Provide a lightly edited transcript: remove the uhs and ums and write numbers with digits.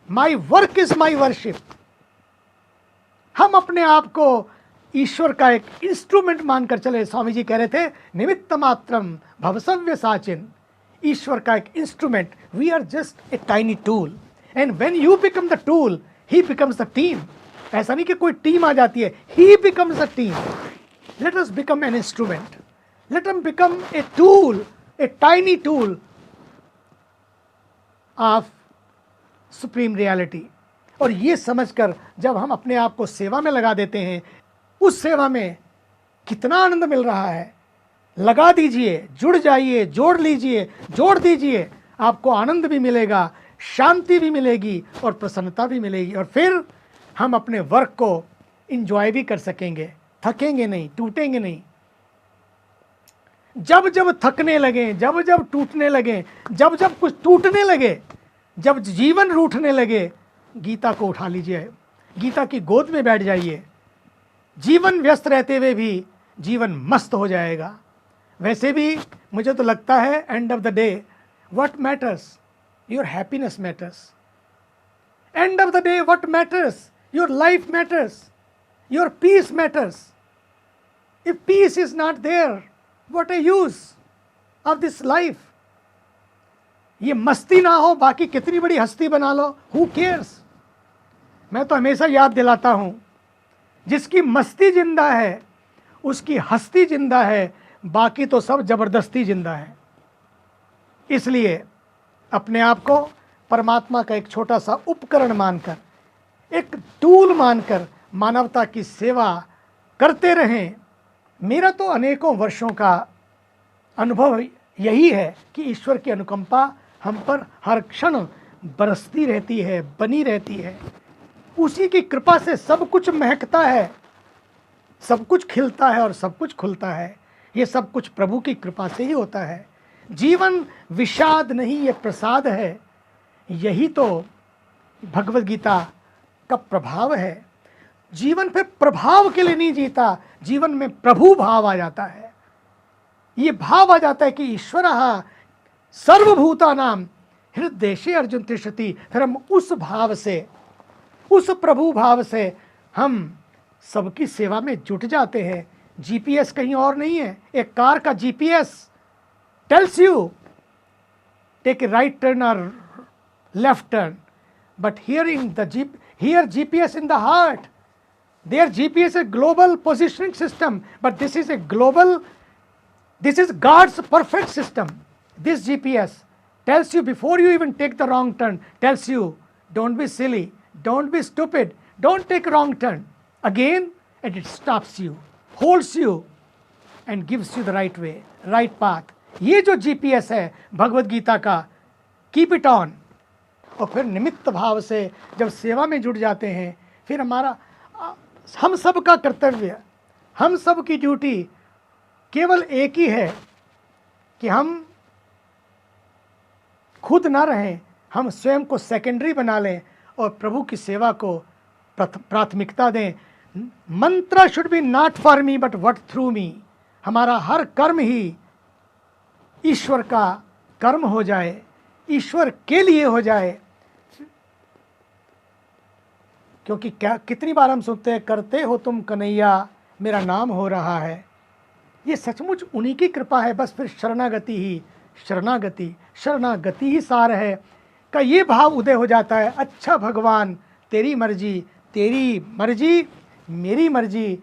My work is my worship. हम अपने आप को ईश्वर का एक इंस्ट्रूमेंट मानकर चले। स्वामी जी कह रहे थे निमित्त मात्रम भवसव्य साचिन, ईश्वर का एक instrument. We are just a tiny tool, and when you become the tool he becomes the team. ऐसा नहीं कि कोई टीम आ जाती है, he becomes the team. Let us become an instrument, let us become a tool, a tiny tool of supreme reality. और ये समझकर जब हम अपने आप को सेवा में लगा देते हैं, उस सेवा में कितना आनंद मिल रहा है। लगा दीजिए, जुड़ जाइए, जोड़ लीजिए, जोड़ दीजिए, आपको आनंद भी मिलेगा, शांति भी मिलेगी और प्रसन्नता भी मिलेगी। और फिर हम अपने वर्क को इंजॉय भी कर सकेंगे, थकेंगे नहीं, टूटेंगे नहीं। जब जब थकने लगे, जब जब टूटने लगे, जब जब कुछ टूटने लगे, जब जीवन रूठने लगे, गीता को उठा लीजिए, गीता की गोद में बैठ जाइए। जीवन व्यस्त रहते हुए भी जीवन मस्त हो जाएगा। वैसे भी मुझे तो लगता है end of the day what matters, your happiness matters. End of the day what matters, your life matters, your peace matters. If peace is not there, what a use of this life. ये मस्ती ना हो, बाकी कितनी बड़ी हस्ती बना लो, who cares. मैं तो हमेशा याद दिलाता हूं, जिसकी मस्ती जिंदा है उसकी हस्ती जिंदा है, बाकी तो सब जबरदस्ती जिंदा है। इसलिए अपने आप को परमात्मा का एक छोटा सा उपकरण मानकर, एक टूल मानकर मानवता की सेवा करते रहें। मेरा तो अनेकों वर्षों का अनुभव यही है कि ईश्वर की अनुकंपा हम पर हर क्षण बरसती रहती है, बनी रहती है। उसी की कृपा से सब कुछ महकता है, सब कुछ खिलता है और सब कुछ खुलता है। ये सब कुछ प्रभु की कृपा से ही होता है। जीवन विषाद नहीं, ये प्रसाद है। यही तो भगवद गीता का प्रभाव है। जीवन पे प्रभाव के लिए नहीं जीता, जीवन में प्रभु भाव आ जाता है। ये भाव आ जाता है कि ईश्वरः सर्वभूतानां हृदयेषु अर्जुन तिष्ठति। फिर हम उस भाव से, उस प्रभु भाव से हम सबकी सेवा में जुट जाते हैं। जीपीएस कहीं और नहीं है। एक कार का GPS tells you take a right turn और left turn, but here GPS in the heart. Their GPS is a global positioning system, but this is God's perfect system. This GPS tells you before you even take the wrong turn, tells you don't be silly, don't be stupid, don't take a wrong turn again, and it stops you, holds you and gives you the right way, right path. ये जो GPS है भगवद गीता का, keep it on. और फिर निमित्त भाव से जब सेवा में जुट जाते हैं, फिर हम सब का कर्तव्य, हम सब की ड्यूटी केवल एक ही है कि हम खुद ना रहें, हम स्वयं को सेकेंडरी बना लें और प्रभु की सेवा को प्राथमिकता दें। मंत्र should be not for me but what through me. हमारा हर कर्म ही ईश्वर का कर्म हो जाए, ईश्वर के लिए हो जाए। क्योंकि कितनी बार हम सुनते हैं, करते हो तुम कन्हैया मेरा नाम हो रहा है। ये सचमुच उन्हीं की कृपा है। बस फिर शरणागति ही शरणागति, शरणागति ही सार है का ये भाव उदय हो जाता है। अच्छा भगवान, तेरी मर्जी मेरी मर्जी,